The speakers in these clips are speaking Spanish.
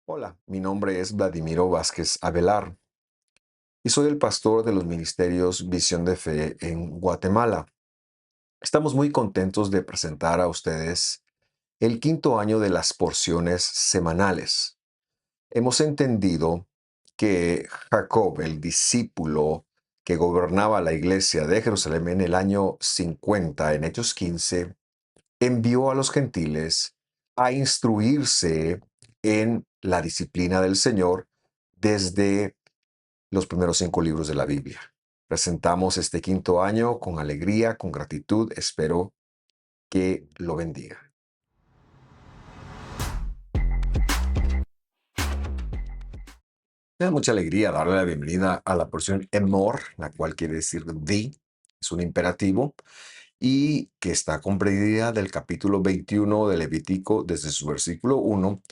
Hola, mi nombre es Vladimiro Vázquez Avelar y soy el pastor de los ministerios Visión de Fe en Guatemala. Estamos muy contentos de presentar a ustedes el quinto año de las porciones semanales. Hemos entendido que Jacob, el discípulo que gobernaba la iglesia de Jerusalén en el año 50, en Hechos 15, envió a los gentiles a instruirse en la disciplina del Señor desde los primeros 5 libros de la Biblia. Presentamos este quinto año con alegría, con gratitud. Espero que lo bendiga. Me da mucha alegría darle la bienvenida a la porción Emor, la cual quiere decir di, es un imperativo, y que está comprendida del capítulo 21 de Levítico, desde su versículo 1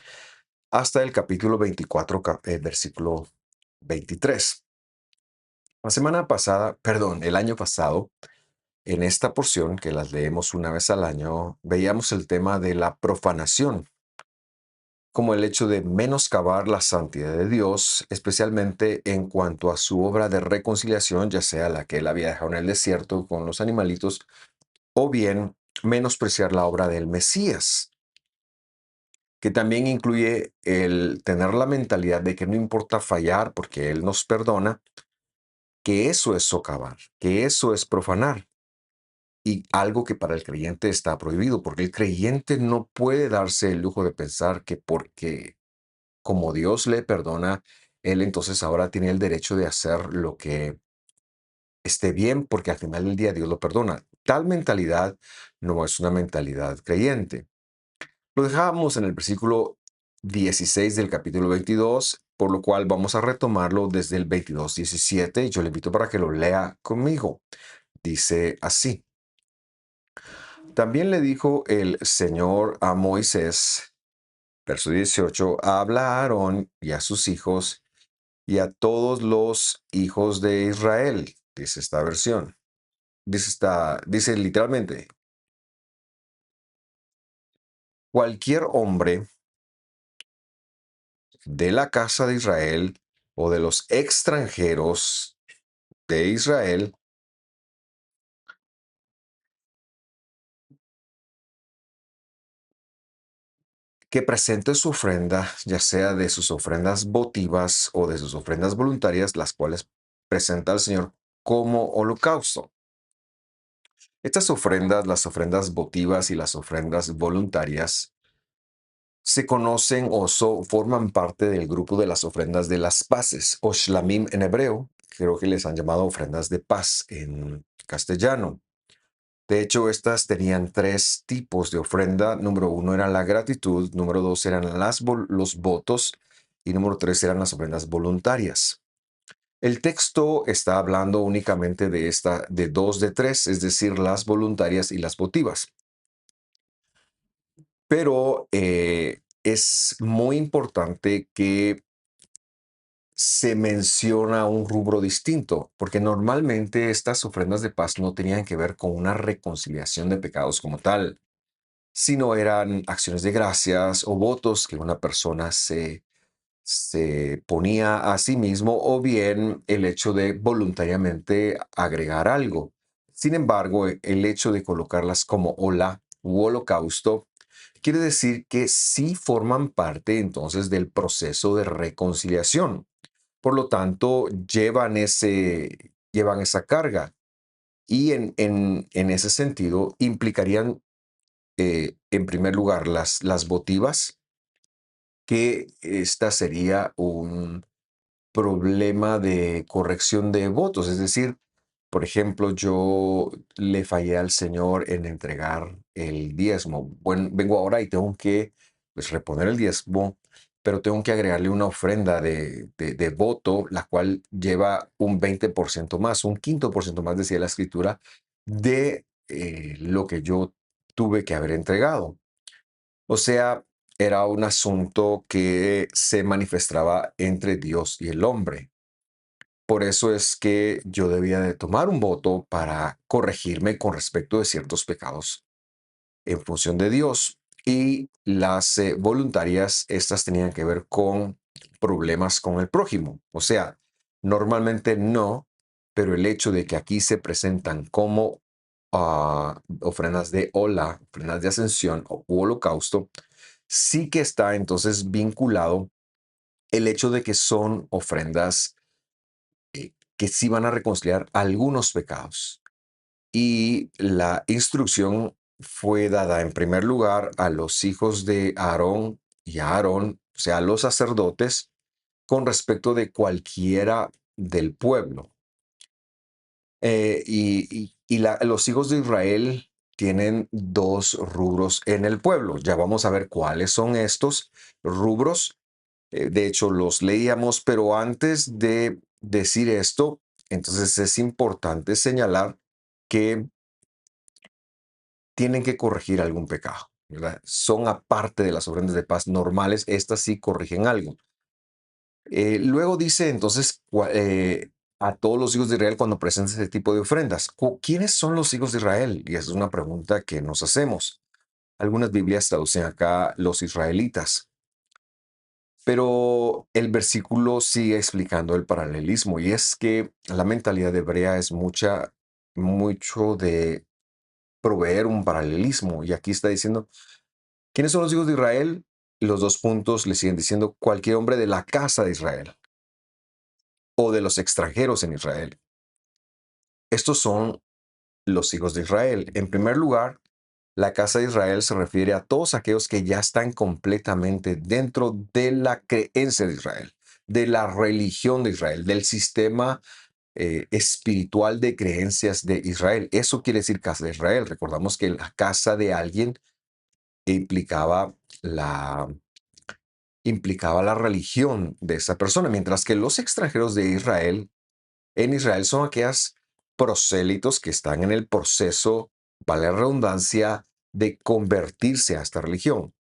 hasta el capítulo 24, versículo 23. El año pasado, en esta porción, que las leemos una vez al año, veíamos el tema de la profanación, como el hecho de menoscabar la santidad de Dios, especialmente en cuanto a su obra de reconciliación, ya sea la que él había dejado en el desierto con los animalitos, o bien menospreciar la obra del Mesías, que también incluye el tener la mentalidad de que no importa fallar porque Él nos perdona, que eso es socavar, que eso es profanar. Y algo que para el creyente está prohibido, porque el creyente no puede darse el lujo de pensar que porque como Dios le perdona, él entonces ahora tiene el derecho de hacer lo que esté bien, porque al final del día Dios lo perdona. Tal mentalidad no es una mentalidad creyente. Lo dejamos en el versículo 16 del capítulo 22, por lo cual vamos a retomarlo desde el 22:17. Y yo le invito para que lo lea conmigo. Dice así: También le dijo el Señor a Moisés, verso 18: habla a Aarón y a sus hijos y a todos los hijos de Israel. Dice esta versión. Dice literalmente: cualquier hombre de la casa de Israel o de los extranjeros de Israel que presente su ofrenda, ya sea de sus ofrendas votivas o de sus ofrendas voluntarias, las cuales presenta al Señor como holocausto. Estas ofrendas, las ofrendas votivas y las ofrendas voluntarias, se conocen o forman parte del grupo de las ofrendas de las paces, o shlamim en hebreo. Creo que les han llamado ofrendas de paz en castellano. De hecho, estas tenían tres tipos de ofrenda. Número uno era la gratitud, número dos eran los votos y número tres eran las ofrendas voluntarias. El texto está hablando únicamente de dos de tres, es decir, las voluntarias y las votivas. Pero es muy importante que se menciona un rubro distinto, porque normalmente estas ofrendas de paz no tenían que ver con una reconciliación de pecados como tal, sino eran acciones de gracias o votos que una persona se ponía a sí mismo, o bien el hecho de voluntariamente agregar algo. Sin embargo, el hecho de colocarlas como hola u holocausto quiere decir que sí forman parte entonces del proceso de reconciliación. Por lo tanto, llevan esa carga y en ese sentido implicarían, en primer lugar, las votivas, que esta sería un problema de corrección de votos. Es decir, por ejemplo, yo le fallé al Señor en entregar el diezmo. Bueno, vengo ahora y tengo que, pues, reponer el diezmo, pero tengo que agregarle una ofrenda de voto, la cual lleva un 20% más, un quinto por ciento más, decía la escritura, de lo que yo tuve que haber entregado. O sea, era un asunto que se manifestaba entre Dios y el hombre. Por eso es que yo debía de tomar un voto para corregirme con respecto de ciertos pecados en función de Dios. Y las voluntarias, estas tenían que ver con problemas con el prójimo. O sea, normalmente no, pero el hecho de que aquí se presentan como ofrendas de hola, ofrendas de ascensión o u holocausto, sí que está entonces vinculado el hecho de que son ofrendas que sí van a reconciliar algunos pecados. Y la instrucción fue dada en primer lugar a los hijos de Aarón y a Aarón, o sea, a los sacerdotes, con respecto de cualquiera del pueblo. Los hijos de Israel tienen dos rubros en el pueblo. Ya vamos a ver cuáles son estos rubros. De hecho, los leíamos, pero antes de decir esto, entonces es importante señalar que tienen que corregir algún pecado, ¿verdad? Son aparte de las ofrendas de paz normales, estas sí corrigen algo. Luego dice entonces a todos los hijos de Israel cuando presenten ese tipo de ofrendas. ¿Quiénes son los hijos de Israel? Y esa es una pregunta que nos hacemos. Algunas Biblias traducen acá los israelitas, pero el versículo sigue explicando el paralelismo y es que la mentalidad hebrea es mucho de proveer un paralelismo y aquí está diciendo, ¿quiénes son los hijos de Israel? Los dos puntos le siguen diciendo cualquier hombre de la casa de Israel o de los extranjeros en Israel. Estos son los hijos de Israel. En primer lugar, la casa de Israel se refiere a todos aquellos que ya están completamente dentro de la creencia de Israel, de la religión de Israel, del sistema espiritual de creencias de Israel. Eso quiere decir casa de Israel. Recordamos que la casa de alguien implicaba la, implicaba la religión de esa persona, mientras que los extranjeros de Israel en Israel son aquellas prosélitos que están en el proceso, vale la redundancia, de convertirse a esta religión.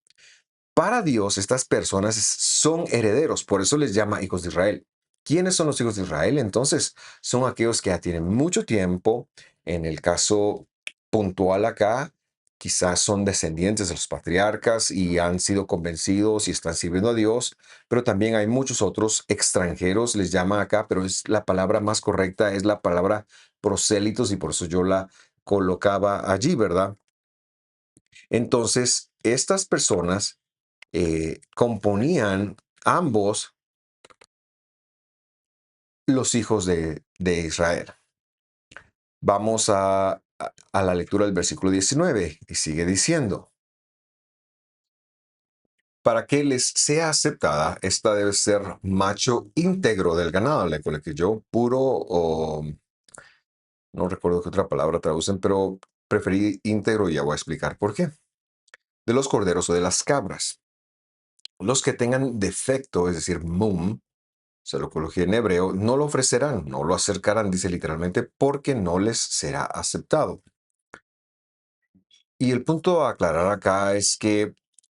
Para Dios, estas personas son herederos, por eso les llama hijos de Israel. ¿Quiénes son los hijos de Israel? Entonces, son aquellos que ya tienen mucho tiempo, en el caso puntual acá, quizás son descendientes de los patriarcas y han sido convencidos y están sirviendo a Dios, pero también hay muchos otros extranjeros, les llaman acá, pero es la palabra más correcta, es la palabra prosélitos y por eso yo la colocaba allí, ¿verdad? Entonces, estas personas componían ambos los hijos de Israel. Vamos a la lectura del versículo 19 y sigue diciendo, para que les sea aceptada, esta debe ser macho íntegro del ganado, le coloqué yo, puro o no recuerdo qué otra palabra traducen, pero preferí íntegro y ya voy a explicar por qué. De los corderos o de las cabras. Los que tengan defecto, es decir, se lo coloqué en hebreo, no lo ofrecerán, no lo acercarán, dice literalmente, porque no les será aceptado. Y el punto a aclarar acá es que,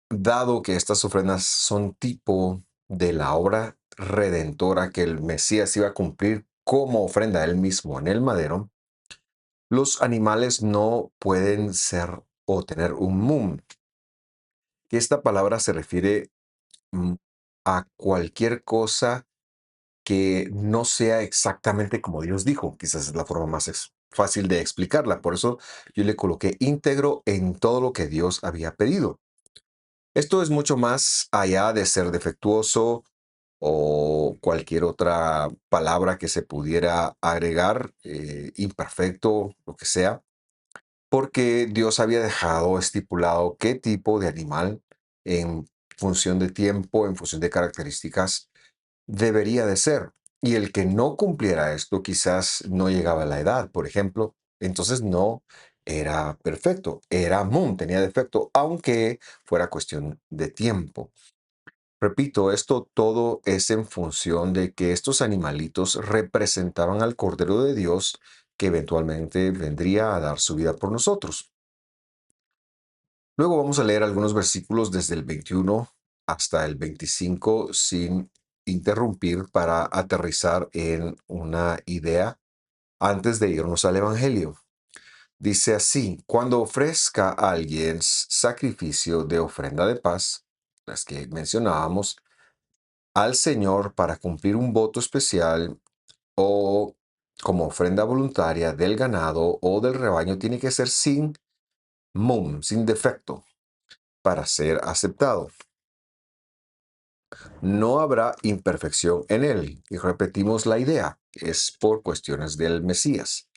dado que estas ofrendas son tipo de la obra redentora que el Mesías iba a cumplir como ofrenda a él mismo en el madero, los animales no pueden ser o tener un que esta palabra se refiere mm, a cualquier cosa que no sea exactamente como Dios dijo. Quizás es la forma más fácil de explicarla. Por eso yo le coloqué íntegro en todo lo que Dios había pedido. Esto es mucho más allá de ser defectuoso o cualquier otra palabra que se pudiera agregar, imperfecto, lo que sea, porque Dios había dejado estipulado qué tipo de animal en función de tiempo, en función de características, debería de ser. Y el que no cumpliera esto quizás no llegaba a la edad, por ejemplo, entonces no era perfecto, era tenía defecto, aunque fuera cuestión de tiempo. Repito, esto todo es en función de que estos animalitos representaban al Cordero de Dios que eventualmente vendría a dar su vida por nosotros. Luego vamos a leer algunos versículos desde el 21 hasta el 25 sin interrumpir para aterrizar en una idea antes de irnos al Evangelio. Dice así, cuando ofrezca a alguien sacrificio de ofrenda de paz, las que mencionábamos, al Señor para cumplir un voto especial o como ofrenda voluntaria del ganado o del rebaño, tiene que ser sin sin defecto, para ser aceptado. No habrá imperfección en él. Y repetimos la idea, es por cuestiones del Mesías.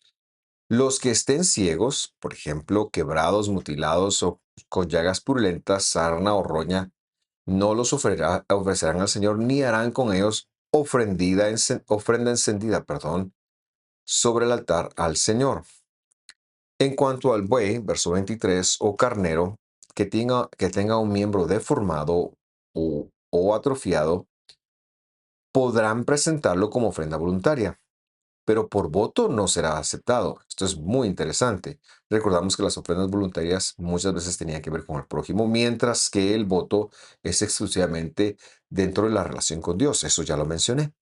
Los que estén ciegos, por ejemplo, quebrados, mutilados o con llagas purulentas, sarna o roña, no los ofrecerán al Señor ni harán con ellos ofrenda encendida, sobre el altar al Señor. En cuanto al buey, verso 23, o carnero, que tenga un miembro deformado o atrofiado, podrán presentarlo como ofrenda voluntaria, pero por voto no será aceptado. Esto es muy interesante. Recordamos que las ofrendas voluntarias muchas veces tenían que ver con el prójimo, mientras que el voto es exclusivamente dentro de la relación con Dios. Eso ya lo mencioné.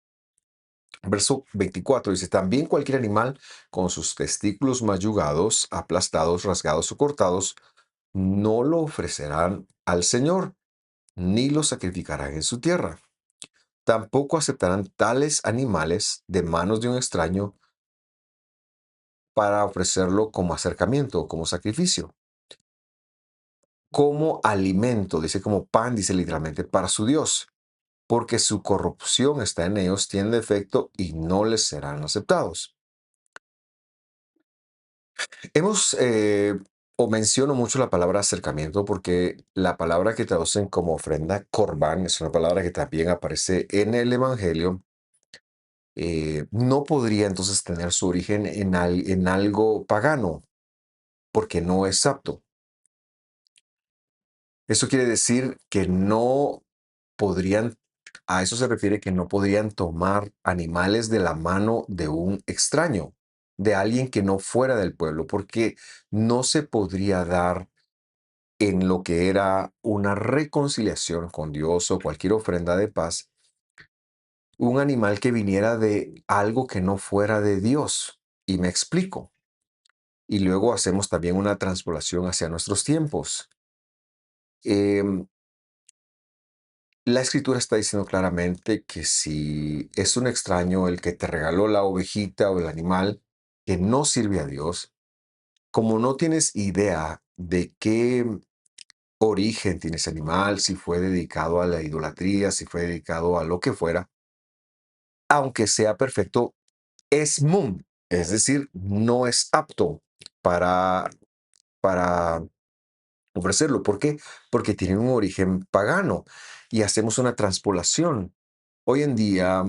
Verso 24 dice, también cualquier animal con sus testículos mayugados, aplastados, rasgados o cortados, no lo ofrecerán al Señor, ni lo sacrificarán en su tierra. Tampoco aceptarán tales animales de manos de un extraño para ofrecerlo como acercamiento o como sacrificio. Como alimento, dice como pan, dice literalmente, para su Dios, porque su corrupción está en ellos, tiene defecto y no les serán aceptados. Hemos o menciono mucho la palabra acercamiento porque la palabra que traducen como ofrenda, corbán, es una palabra que también aparece en el Evangelio. No podría entonces tener su origen en algo pagano, porque no es apto. Eso quiere decir que no podrían, a eso se refiere que no podrían tomar animales de la mano de un extraño, de alguien que no fuera del pueblo, porque no se podría dar en lo que era una reconciliación con Dios o cualquier ofrenda de paz, un animal que viniera de algo que no fuera de Dios. Y me explico. Y luego hacemos también una transpolación hacia nuestros tiempos. Em, la escritura está diciendo claramente que si es un extraño el que te regaló la ovejita o el animal que no sirve a Dios, como no tienes idea de qué origen tiene ese animal, si fue dedicado a la idolatría, si fue dedicado a lo que fuera, aunque sea perfecto, es es decir, no es apto para, para ofrecerlo. ¿Por qué? Porque tiene un origen pagano y hacemos una transpolación. Hoy en día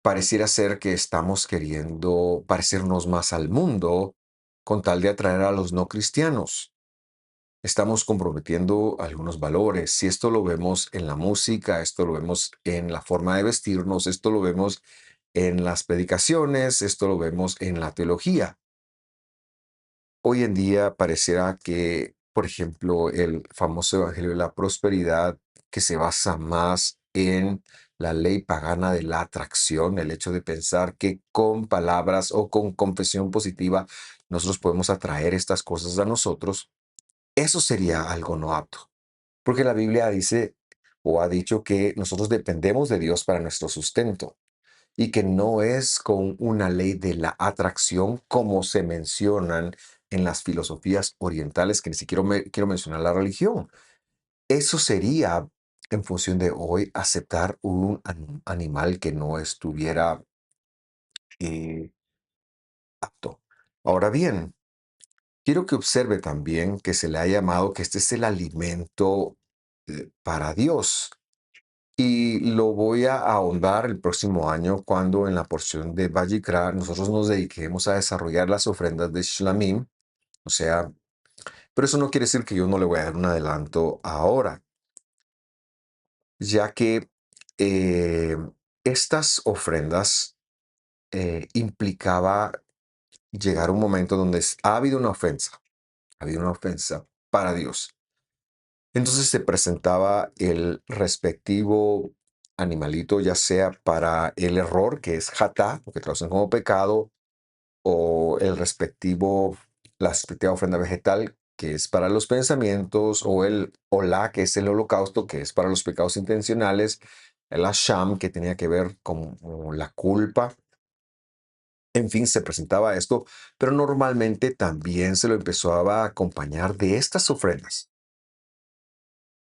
pareciera ser que estamos queriendo parecernos más al mundo con tal de atraer a los no cristianos. Estamos comprometiendo algunos valores. Si esto lo vemos en la música, esto lo vemos en la forma de vestirnos, esto lo vemos en las predicaciones, esto lo vemos en la teología. Hoy en día pareciera que, por ejemplo, el famoso Evangelio de la Prosperidad, que se basa más en la ley pagana de la atracción, el hecho de pensar que con palabras o con confesión positiva nosotros podemos atraer estas cosas a nosotros, eso sería algo no apto. Porque la Biblia dice o ha dicho que nosotros dependemos de Dios para nuestro sustento y que no es con una ley de la atracción como se mencionan en las filosofías orientales, que ni siquiera quiero mencionar la religión. Eso sería, en función de hoy, aceptar un animal que no estuviera eh, apto. Ahora bien, quiero que observe también que se le ha llamado que este es el alimento para Dios. Y lo voy a ahondar el próximo año cuando en la porción de Vayikra nosotros nos dediquemos a desarrollar las ofrendas de Shlamim. O sea, pero eso no quiere decir que yo no le voy a dar un adelanto ahora, ya que eh, estas ofrendas implicaba llegar a un momento donde ha habido una ofensa para Dios. Entonces se presentaba el respectivo animalito, ya sea para el error, que es hatá, lo que traducen como pecado, o el respectivo la respectiva ofrenda vegetal, que es para los pensamientos, o el olá, que es el holocausto, que es para los pecados intencionales, el asham, que tenía que ver con la culpa. En fin, se presentaba esto, pero normalmente también se lo empezó a acompañar de estas ofrendas,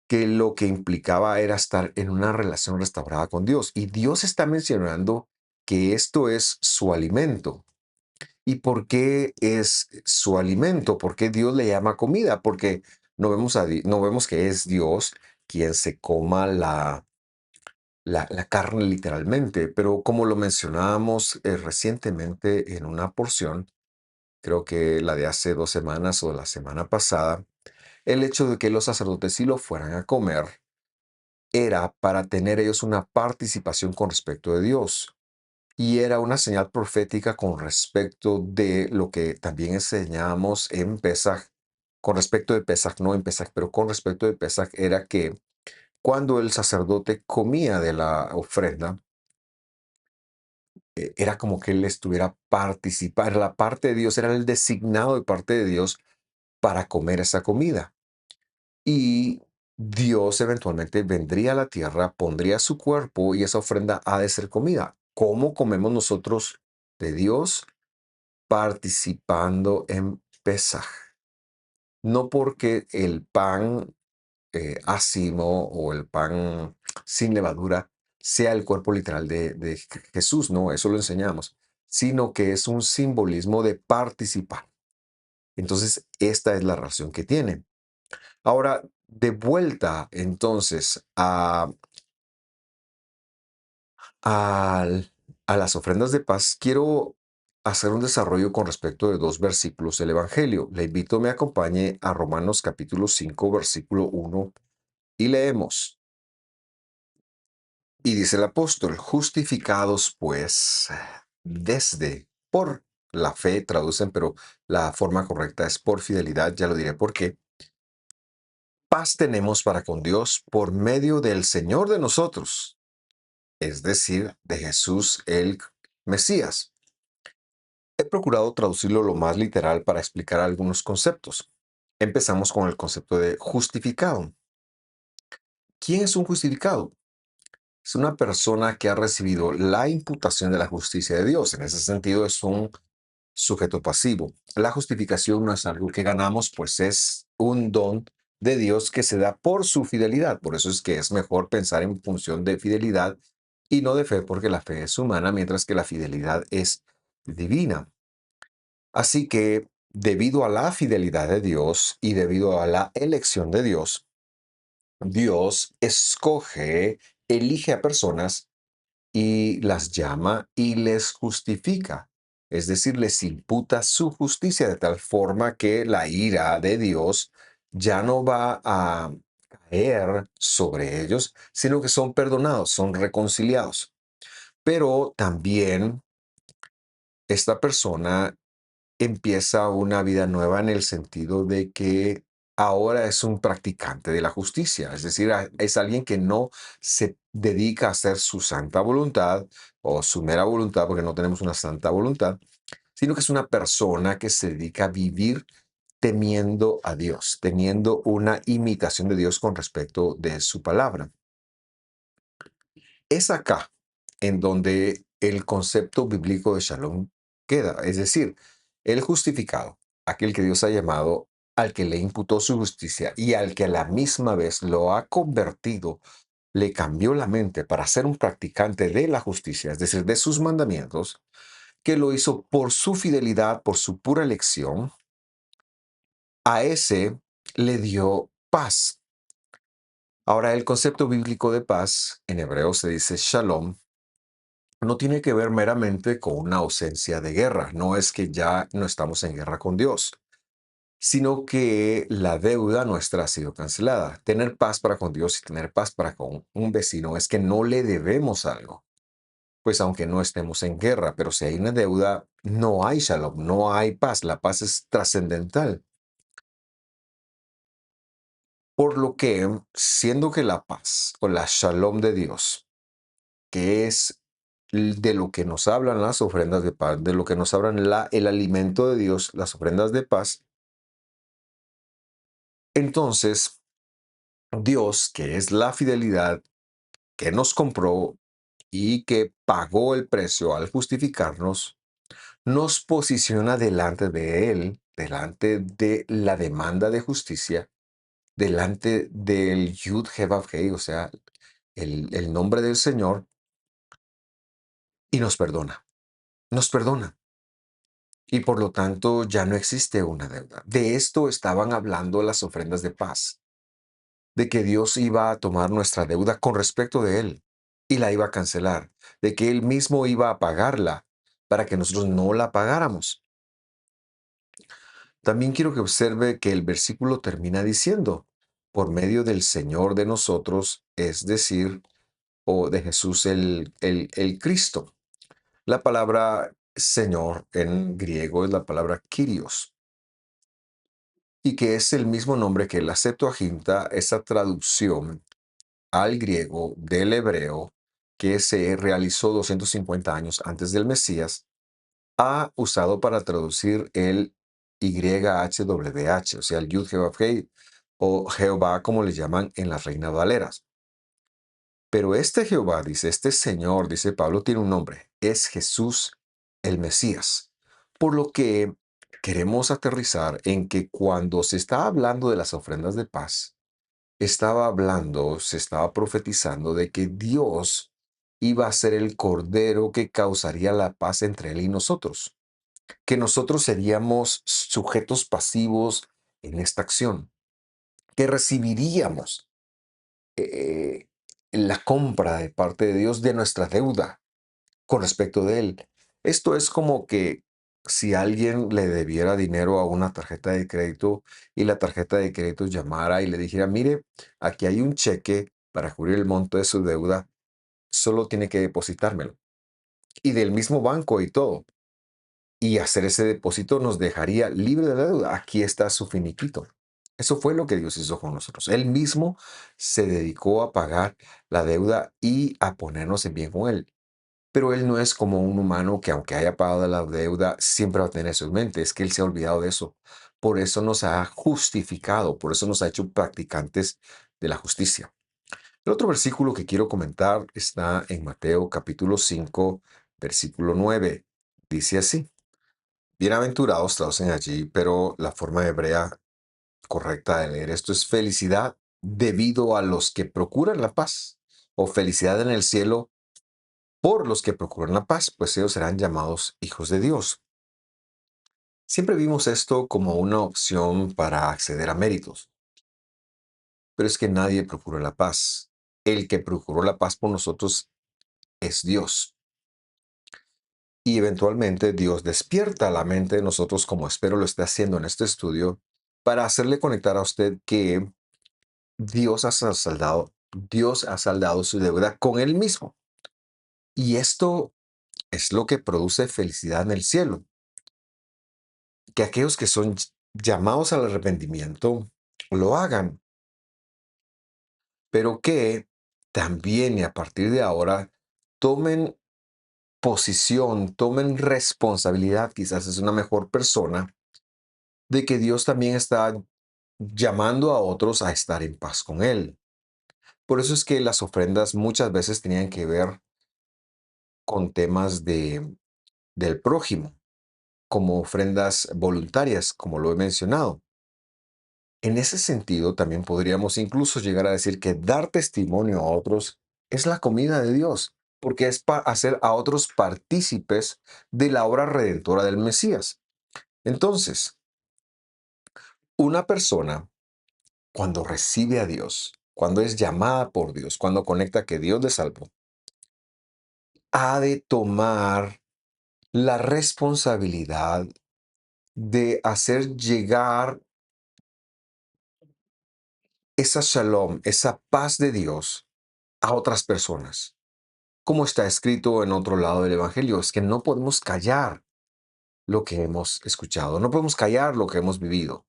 que lo que implicaba era estar en una relación restaurada con Dios. Y Dios está mencionando que esto es su alimento. ¿Y por qué es su alimento? ¿Por qué Dios le llama comida? Porque no vemos que es Dios quien se coma la carne literalmente, pero como lo mencionábamos recientemente en una porción, creo que la de hace 2 semanas o la semana pasada, el hecho de que los sacerdotes sí lo fueran a comer era para tener ellos una participación con respecto de Dios. Y era una señal profética con respecto de lo que también enseñábamos en Pesaj, con respecto de Pesaj, no en Pesaj, pero con respecto de Pesaj, era que cuando el sacerdote comía de la ofrenda, era como que él estuviera participando, la parte de Dios, era el designado de parte de Dios para comer esa comida. Y Dios eventualmente vendría a la tierra, pondría su cuerpo y esa ofrenda ha de ser comida. ¿Cómo comemos nosotros de Dios? Participando en Pesaj. No porque el pan ácimo o el pan sin levadura sea el cuerpo literal de Jesús, no, eso lo enseñamos, sino que es un simbolismo de participar. Entonces, esta es la relación que tiene. Ahora, de vuelta entonces al- a las ofrendas de paz, quiero hacer un desarrollo con respecto de dos versículos del Evangelio. Le invito a me acompañe a Romanos capítulo 5, versículo 1 y leemos. Y dice el apóstol, justificados pues por la fe, traducen, pero la forma correcta es por fidelidad, ya lo diré por qué. Paz tenemos para con Dios por medio del Señor de nosotros, es decir, de Jesús el Mesías. He procurado traducirlo lo más literal para explicar algunos conceptos. Empezamos con el concepto de justificado. ¿Quién es un justificado? Es una persona que ha recibido la imputación de la justicia de Dios. En ese sentido, es un sujeto pasivo. La justificación no es algo que ganamos, pues es un don de Dios que se da por su fidelidad. Por eso es que es mejor pensar en función de fidelidad y no de fe, porque la fe es humana, mientras que la fidelidad es divina. Así que, debido a la fidelidad de Dios y debido a la elección de Dios, Dios escoge, elige a personas y las llama y les justifica. Es decir, les imputa su justicia de tal forma que la ira de Dios ya no va a caer sobre ellos, sino que son perdonados, son reconciliados. Pero también esta persona empieza una vida nueva en el sentido de que ahora es un practicante de la justicia, es decir, es alguien que no se dedica a hacer su santa voluntad o su mera voluntad, porque no tenemos una santa voluntad, sino que es una persona que se dedica a vivir temiendo a Dios, teniendo una imitación de Dios con respecto de su palabra. Es acá en donde el concepto bíblico de Shalom queda, es decir, el justificado, aquel que Dios ha llamado, al que le imputó su justicia y al que a la misma vez lo ha convertido, le cambió la mente para ser un practicante de la justicia, es decir, de sus mandamientos, que lo hizo por su fidelidad, por su pura elección, a ese le dio paz. Ahora, el concepto bíblico de paz, en hebreo se dice Shalom, no tiene que ver meramente con una ausencia de guerra, no es que ya no estamos en guerra con Dios, sino que la deuda nuestra ha sido cancelada. Tener paz para con Dios y tener paz para con un vecino es que no le debemos algo, pues aunque no estemos en guerra, pero si hay una deuda, no hay shalom, no hay paz, la paz es trascendental. Por lo que, siendo que la paz o la shalom de Dios, que es de lo que nos hablan las ofrendas de paz, de lo que nos hablan el alimento de Dios, las ofrendas de paz, entonces Dios, que es la fidelidad, que nos compró y que pagó el precio al justificarnos, nos posiciona delante de Él, delante de la demanda de justicia, delante del Yud He Vav He, o sea, el nombre del Señor, y nos perdona. Y por lo tanto ya no existe una deuda. De esto estaban hablando las ofrendas de paz, de que Dios iba a tomar nuestra deuda con respecto de Él y la iba a cancelar, de que Él mismo iba a pagarla para que nosotros no la pagáramos. También quiero que observe que el versículo termina diciendo, por medio del Señor de nosotros, es decir, o de Jesús el Cristo. La palabra Señor en griego es la palabra Kyrios, y que es el mismo nombre que la Septuaginta, esa traducción al griego del hebreo que se realizó 250 años antes del Mesías, ha usado para traducir el YHWH, o sea, el Yud Jehová o Jehová como le llaman en las Reinas Valeras. Pero este Jehová, dice, este Señor, dice Pablo, tiene un nombre, es Jesús el Mesías. Por lo que queremos aterrizar en que cuando se está hablando de las ofrendas de paz, estaba hablando, se estaba profetizando de que Dios iba a ser el cordero que causaría la paz entre Él y nosotros, que nosotros seríamos sujetos pasivos en esta acción, que recibiríamos eh, la compra de parte de Dios de nuestra deuda con respecto de Él. Esto es como que si alguien le debiera dinero a una tarjeta de crédito y la tarjeta de crédito llamara y le dijera, mire, aquí hay un cheque para cubrir el monto de su deuda, solo tiene que depositármelo. Y del mismo banco y todo. Y hacer ese depósito nos dejaría libre de la deuda. Aquí está su finiquito. Eso fue lo que Dios hizo con nosotros. Él mismo se dedicó a pagar la deuda y a ponernos en bien con Él. Pero Él no es como un humano que aunque haya pagado la deuda, siempre va a tener eso en mente. Es que Él se ha olvidado de eso. Por eso nos ha justificado, por eso nos ha hecho practicantes de la justicia. El otro versículo que quiero comentar está en Mateo capítulo 5, versículo 9. Dice así. Bienaventurados traducen allí, pero la forma hebrea correcta de leer esto es felicidad debido a los que procuran la paz, o felicidad en el cielo por los que procuran la paz, pues ellos serán llamados hijos de Dios. Siempre vimos esto como una opción para acceder a méritos, pero es que nadie procura la paz. El que procuró la paz por nosotros es Dios. Y eventualmente Dios despierta la mente de nosotros, como espero lo esté haciendo en este estudio, para hacerle conectar a usted que Dios ha saldado su deuda con Él mismo. Y esto es lo que produce felicidad en el cielo, que aquellos que son llamados al arrepentimiento lo hagan, pero que también y a partir de ahora tomen posición, tomen responsabilidad, quizás es una mejor persona, de que Dios también está llamando a otros a estar en paz con Él. Por eso es que las ofrendas muchas veces tenían que ver con temas del prójimo, como ofrendas voluntarias, como lo he mencionado. En ese sentido, también podríamos incluso llegar a decir que dar testimonio a otros es la comida de Dios, porque es para hacer a otros partícipes de la obra redentora del Mesías. Entonces, una persona, cuando recibe a Dios, cuando es llamada por Dios, cuando conecta que Dios le salvó, ha de tomar la responsabilidad de hacer llegar esa shalom, esa paz de Dios a otras personas. Como está escrito en otro lado del Evangelio, es que no podemos callar lo que hemos escuchado, no podemos callar lo que hemos vivido.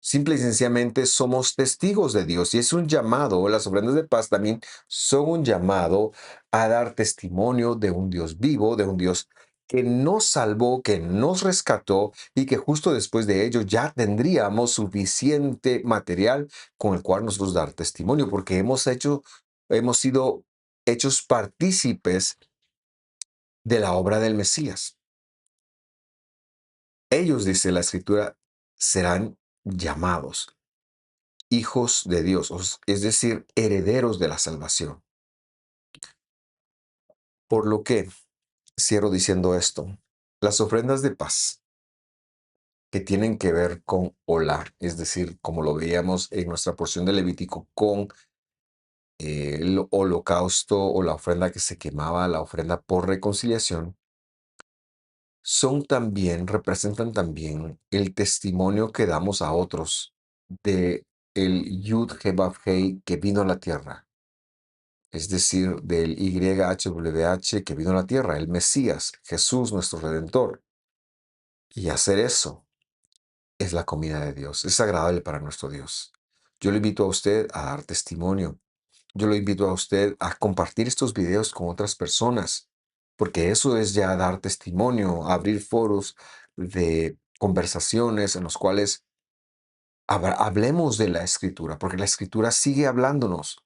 Simple y sencillamente somos testigos de Dios y es un llamado, las ofrendas de paz también son un llamado a dar testimonio de un Dios vivo, de un Dios que nos salvó, que nos rescató y que justo después de ello ya tendríamos suficiente material con el cual nosotros dar testimonio, porque hemos sido hechos partícipes de la obra del Mesías. Ellos, dice la Escritura, serán llamados hijos de Dios, es decir, herederos de la salvación. Por lo que cierro diciendo esto, las ofrendas de paz que tienen que ver con Olá, es decir, como lo veíamos en nuestra porción de Levítico, con el holocausto o la ofrenda que se quemaba, la ofrenda por reconciliación, representan también el testimonio que damos a otros de el Yud Hebab Hei que vino a la tierra, es decir, del YHWH que vino a la tierra, el Mesías, Jesús nuestro Redentor. Y hacer eso es la comida de Dios, es agradable para nuestro Dios. Yo le invito a usted a dar testimonio. Yo lo invito a usted a compartir estos videos con otras personas, porque eso es ya dar testimonio, abrir foros de conversaciones en los cuales hablemos de la Escritura, porque la Escritura sigue hablándonos.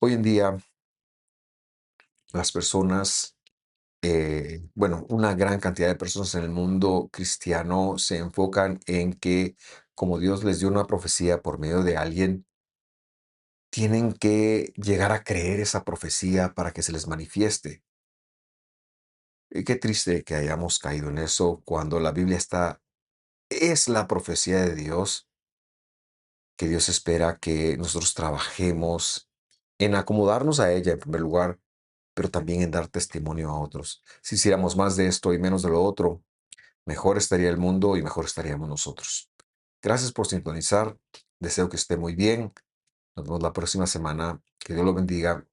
Hoy en día, las personas bueno, una gran cantidad de personas en el mundo cristiano se enfocan en que como Dios les dio una profecía por medio de alguien, tienen que llegar a creer esa profecía para que se les manifieste. Y qué triste que hayamos caído en eso cuando la Biblia es la profecía de Dios, que Dios espera que nosotros trabajemos en acomodarnos a ella en primer lugar, pero también en dar testimonio a otros. Si hiciéramos más de esto y menos de lo otro, mejor estaría el mundo y mejor estaríamos nosotros. Gracias por sintonizar. Deseo que esté muy bien. Nos vemos la próxima semana. Que Dios lo bendiga.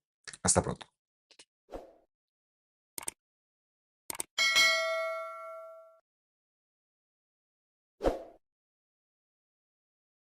Hasta pronto.